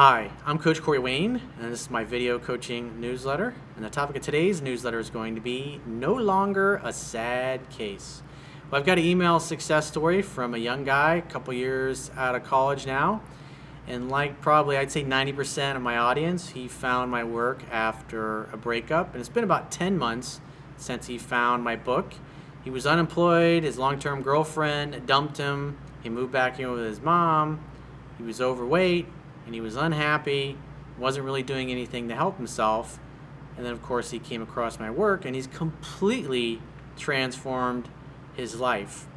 Hi, I'm Coach Corey Wayne, and this is my video coaching newsletter. And the topic of today's newsletter is going to be no longer a sad case. Well, I've got an email success story from a young guy, a couple years out of college now. And like probably I'd say 90% of my audience, he found my work after a breakup. And it's been about 10 months since he found my book. He was unemployed, his long-term girlfriend dumped him, he moved back in with his mom, he was overweight, and he was unhappy, wasn't really doing anything to help himself. And then of course he came across my work and he's completely transformed his life.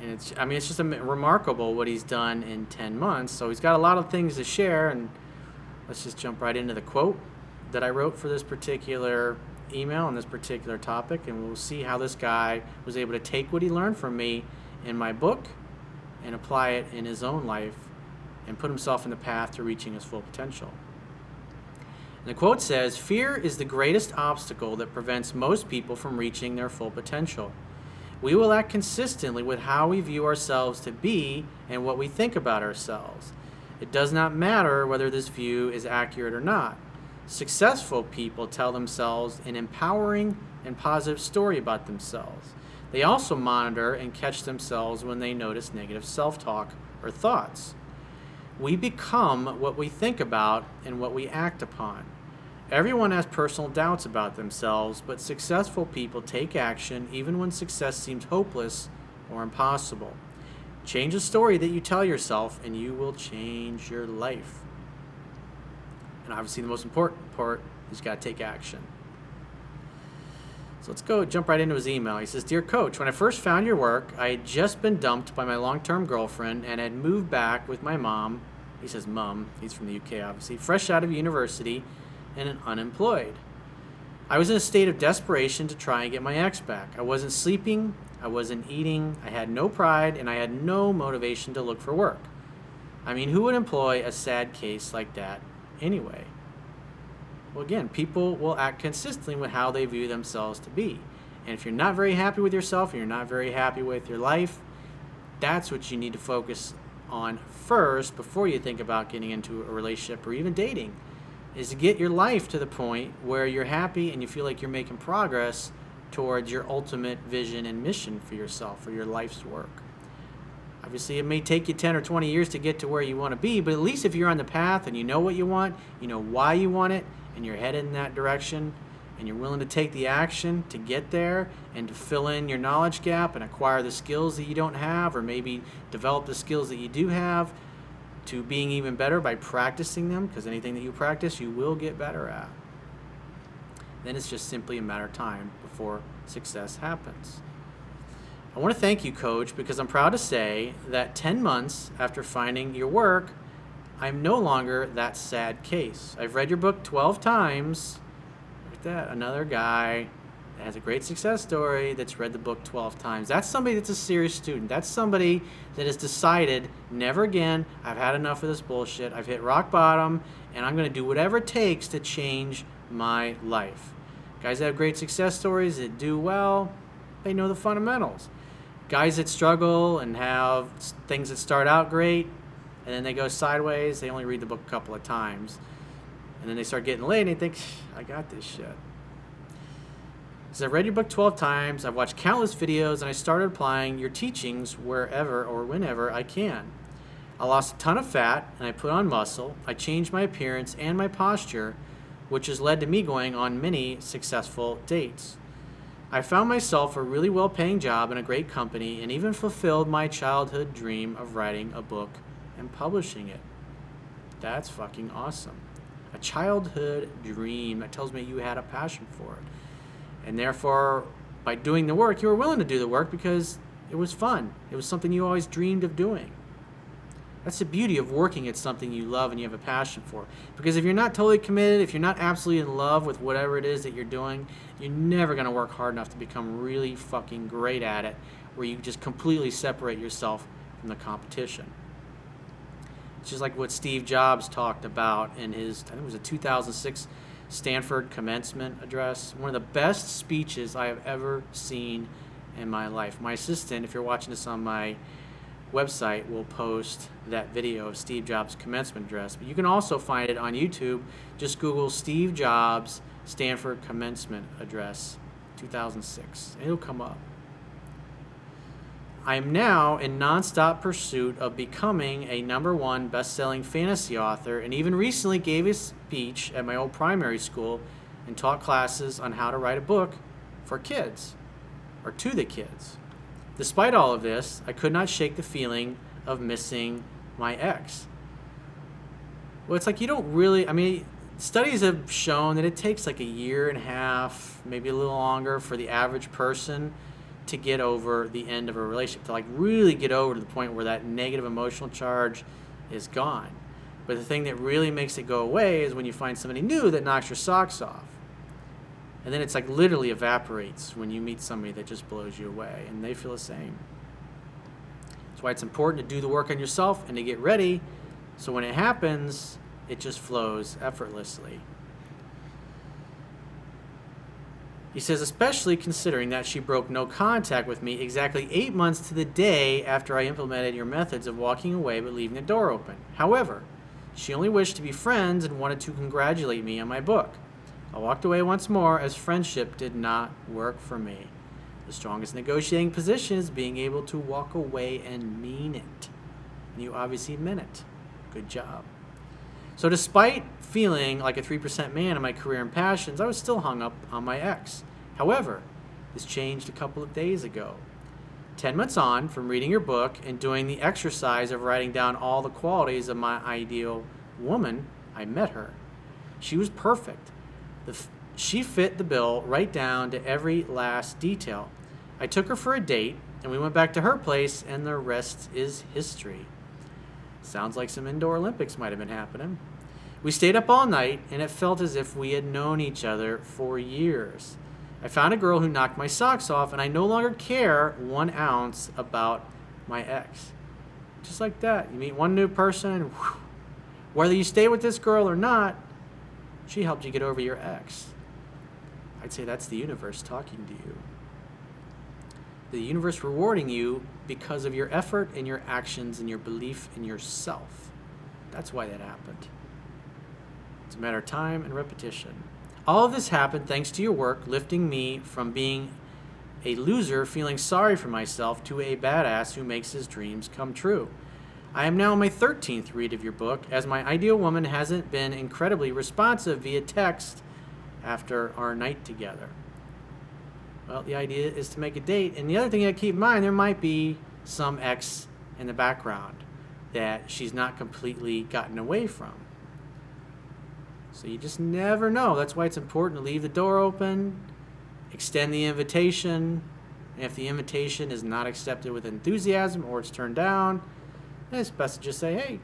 And it's just remarkable what he's done in 10 months. So he's got a lot of things to share, and let's just jump right into the quote that I wrote for this particular email on this particular topic, and we'll see how this guy was able to take what he learned from me in my book and apply it in his own life and put himself in the path to reaching his full potential. And the quote says, "Fear is the greatest obstacle that prevents most people from reaching their full potential. We will act consistently with how we view ourselves to be and what we think about ourselves. It does not matter whether this view is accurate or not. Successful people tell themselves an empowering and positive story about themselves. They also monitor and catch themselves when they notice negative self-talk or thoughts. We become what we think about and what we act upon. Everyone has personal doubts about themselves, but successful people take action even when success seems hopeless or impossible. Change the story that you tell yourself and you will change your life." And obviously the most important part is you got to take action. So let's jump right into his email. He says, "Dear Coach, when I first found your work, I had just been dumped by my long-term girlfriend and had moved back with my mom." He says mom, he's from the UK obviously, "fresh out of university and unemployed. I was in a state of desperation to try and get my ex back. I wasn't sleeping, I wasn't eating, I had no pride, and I had no motivation to look for work. I mean, who would employ a sad case like that anyway?" Well, again, people will act consistently with how they view themselves to be. And if you're not very happy with yourself and you're not very happy with your life, that's what you need to focus on first before you think about getting into a relationship or even dating, is to get your life to the point where you're happy and you feel like you're making progress towards your ultimate vision and mission for yourself, for your life's work. Obviously, it may take you 10 or 20 years to get to where you want to be, but at least if you're on the path and you know what you want, you know why you want it, and you're headed in that direction, and you're willing to take the action to get there and to fill in your knowledge gap and acquire the skills that you don't have, or maybe develop the skills that you do have to being even better by practicing them, because anything that you practice, you will get better at. Then it's just simply a matter of time before success happens. I want to thank you, Coach, because I'm proud to say that 10 months after finding your work, I'm no longer that sad case. I've read your book 12 times. Look at that, another guy that has a great success story that's read the book 12 times. That's somebody that's a serious student. That's somebody that has decided, never again, I've had enough of this bullshit. I've hit rock bottom, and I'm going to do whatever it takes to change my life. Guys that have great success stories, that do well, they know the fundamentals. Guys that struggle and have things that start out great, and then they go sideways, they only read the book a couple of times. And then they start getting late and they think, I got this shit. So I've read your book 12 times, I've watched countless videos, and I started applying your teachings wherever or whenever I can. I lost a ton of fat and I put on muscle. I changed my appearance and my posture, which has led to me going on many successful dates. I found myself a really well-paying job in a great company and even fulfilled my childhood dream of writing a book and publishing it. That's fucking awesome. A childhood dream, that tells me you had a passion for it. And therefore, by doing the work, you were willing to do the work because it was fun. It was something you always dreamed of doing. That's the beauty of working at something you love and you have a passion for. Because if you're not totally committed, if you're not absolutely in love with whatever it is that you're doing, you're never going to work hard enough to become really fucking great at it, where you just completely separate yourself from the competition. It's just like what Steve Jobs talked about in his, I think it was a 2006 Stanford commencement address. One of the best speeches I have ever seen in my life. My assistant, if you're watching this on my website will post that video of Steve Jobs' commencement address. But you can also find it on YouTube. Just Google Steve Jobs Stanford commencement address 2006. It'll come up. I am now in nonstop pursuit of becoming a #1 best-selling fantasy author, and even recently gave a speech at my old primary school and taught classes on how to write a book for kids, or to the kids. Despite all of this, I could not shake the feeling of missing my ex. Well, it's like you don't really, studies have shown that it takes like a year and a half, maybe a little longer, for the average person to get over the end of a relationship, to like really get over to the point where that negative emotional charge is gone. But the thing that really makes it go away is when you find somebody new that knocks your socks off. And then it's like literally evaporates when you meet somebody that just blows you away, and they feel the same. That's why it's important to do the work on yourself and to get ready, so when it happens, it just flows effortlessly. He says, especially considering that she broke no contact with me exactly 8 months to the day after I implemented your methods of walking away but leaving the door open. However, she only wished to be friends and wanted to congratulate me on my book. I walked away once more as friendship did not work for me. The strongest negotiating position is being able to walk away and mean it. And you obviously meant it. Good job. So despite feeling like a 3% man in my career and passions, I was still hung up on my ex. However, this changed a couple of days ago. 10 months on from reading your book and doing the exercise of writing down all the qualities of my ideal woman, I met her. She was perfect. She fit the bill right down to every last detail. I took her for a date, and we went back to her place, and the rest is history. Sounds like some indoor Olympics might have been happening. We stayed up all night, and it felt as if we had known each other for years. I found a girl who knocked my socks off, and I no longer care 1 ounce about my ex. Just like that. You meet one new person, and whew, whether you stay with this girl or not, she helped you get over your ex. I'd say that's the universe talking to you. The universe rewarding you because of your effort and your actions and your belief in yourself. That's why that happened. It's a matter of time and repetition. All of this happened thanks to your work, lifting me from being a loser, feeling sorry for myself, to a badass who makes his dreams come true. I am now on my 13th read of your book, as my ideal woman hasn't been incredibly responsive via text after our night together. Well, the idea is to make a date. And the other thing you have to keep in mind, there might be some ex in the background that she's not completely gotten away from. So you just never know. That's why it's important to leave the door open, extend the invitation. And if the invitation is not accepted with enthusiasm or it's turned down, then it's best to just say, hey,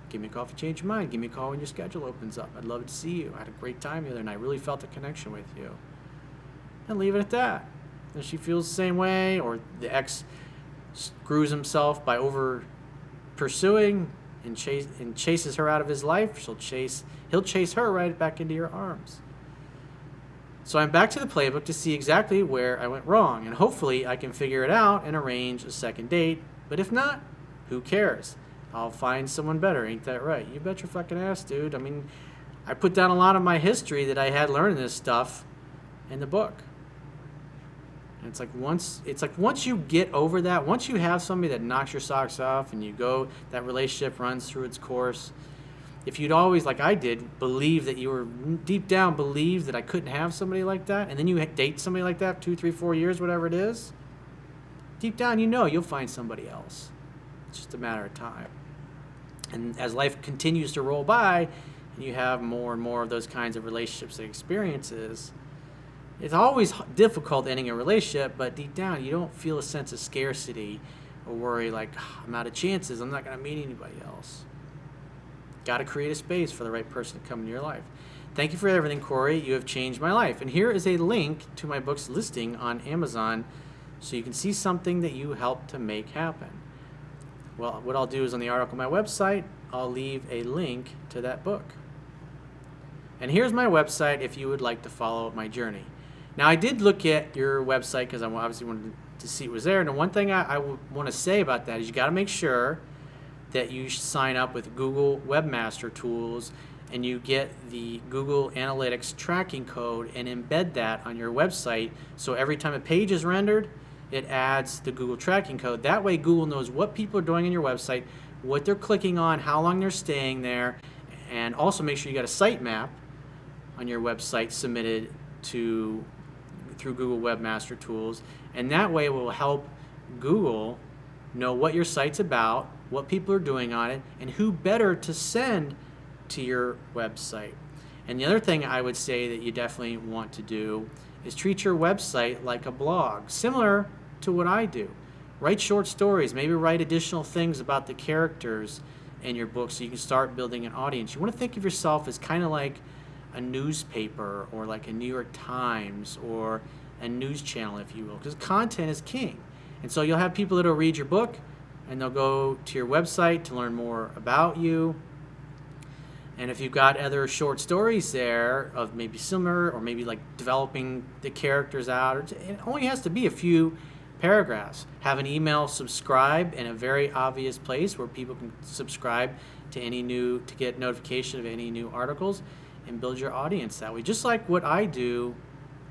give me a call if you change your mind. Give me a call when your schedule opens up. I'd love to see you. I had a great time the other night. I really felt a connection with you. And leave it at that. If she feels the same way, or the ex screws himself by over pursuing and chases her out of his life, he'll chase her right back into your arms. So I'm back to the playbook to see exactly where I went wrong, and hopefully I can figure it out and arrange a second date. But if not, who cares? I'll find someone better, ain't that right? You bet your fucking ass, dude. I put down a lot of my history that I had learning this stuff in the book. And it's like once you get over that, once you have somebody that knocks your socks off and that relationship runs through its course, if you'd always, like I did, believe that you were deep down, believe that I couldn't have somebody like that, and then you date somebody like that 2, 3, 4 years, whatever it is, deep down you'll find somebody else. It's just a matter of time. And as life continues to roll by and you have more and more of those kinds of relationships and experiences, it's always difficult ending a relationship, but deep down you don't feel a sense of scarcity or worry like, I'm out of chances, I'm not going to meet anybody else. Got to create a space for the right person to come into your life. Thank you for everything, Corey. You have changed my life. And here is a link to my book's listing on Amazon so you can see something that you helped to make happen. Well, what I'll do is on the article on my website, I'll leave a link to that book. And here's my website if you would like to follow my journey. Now, I did look at your website because I obviously wanted to to see what was there. And the one thing I want to say about that is you got to make sure that you sign up with Google Webmaster Tools and you get the Google Analytics tracking code and embed that on your website, so every time a page is rendered, it adds the Google tracking code. That way Google knows what people are doing on your website, what they're clicking on, how long they're staying there, and also make sure you got a sitemap on your website submitted through Google Webmaster Tools, and that way it will help Google know what your site's about, what people are doing on it, and who better to send to your website. And the other thing I would say that you definitely want to do is treat your website like a blog, similar to what I do. Write short stories, maybe write additional things about the characters in your book so you can start building an audience. You want to think of yourself as kind of like a newspaper or like a New York Times or a news channel, if you will, because content is king. And so you'll have people that will read your book and they'll go to your website to learn more about you. And if you've got other short stories there of maybe similar or maybe like developing the characters out, it only has to be a few paragraphs. Have an email subscribe in a very obvious place where people can subscribe to get notification of any new articles and build your audience that way. Just like what I do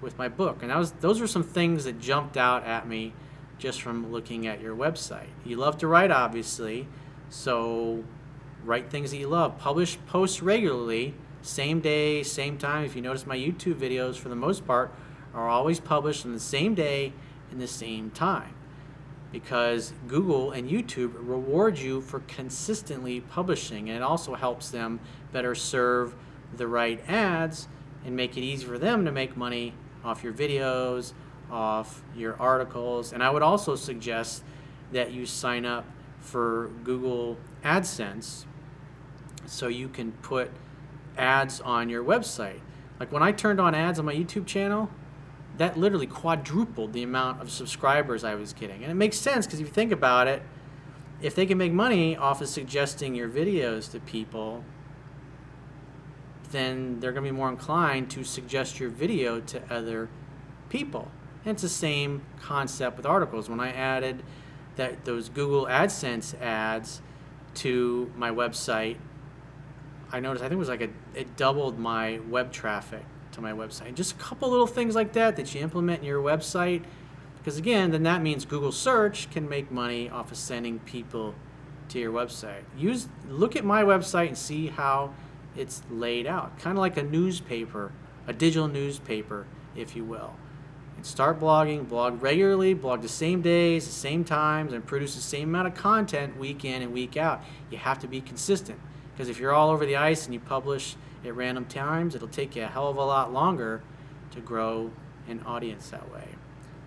with my book. And those are some things that jumped out at me just from looking at your website. You love to write, obviously, so write things that you love. Publish posts regularly, same day, same time. If you notice, my YouTube videos, for the most part, are always published on the same day and the same time, because Google and YouTube reward you for consistently publishing, and it also helps them better serve the right ads and make it easy for them to make money off your videos, off your articles. And I would also suggest that you sign up for Google AdSense so you can put ads on your website. Like when I turned on ads on my YouTube channel, that literally quadrupled the amount of subscribers I was getting. And it makes sense, because if you think about it, if they can make money off of suggesting your videos to people, then they're going to be more inclined to suggest your video to other people. And it's the same concept with articles. When I added those Google AdSense ads to my website, I noticed, I think it was like it doubled my web traffic to my website. And just a couple little things like that you implement in your website, because again, then that means Google search can make money off of sending people to your website. Look at my website and see how it's laid out, kind of like a newspaper, a digital newspaper, if you will. And start blogging, blog regularly, blog the same days, the same times, and produce the same amount of content week in and week out. You have to be consistent, because if you're all over the ice and you publish at random times, it'll take you a hell of a lot longer to grow an audience that way.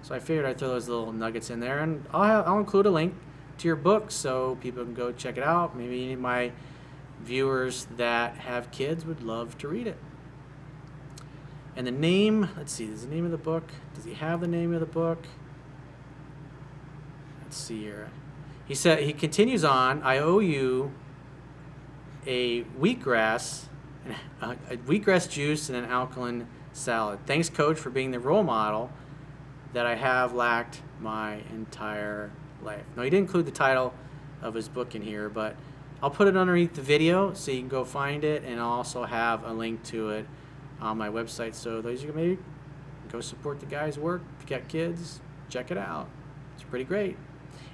So I figured I'd throw those little nuggets in there, and I'll include a link to your book so people can go check it out. Maybe any of my viewers that have kids would love to read it. And the name, let's see, is the name of the book? Does he have the name of the book? Let's see here. He continues on, I owe you a wheatgrass juice and an alkaline salad. Thanks, Coach, for being the role model that I have lacked my entire life. Now, he didn't include the title of his book in here, but I'll put it underneath the video so you can go find it, and I'll also have a link to it on my website. So those of you maybe go support the guy's work. If you got kids, check it out. It's pretty great.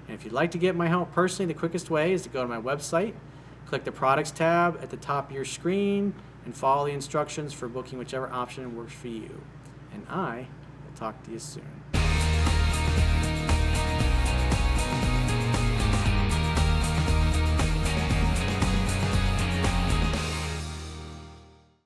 And if you'd like to get my help personally, the quickest way is to go to my website, click the products tab at the top of your screen, and follow the instructions for booking whichever option works for you. And I will talk to you soon.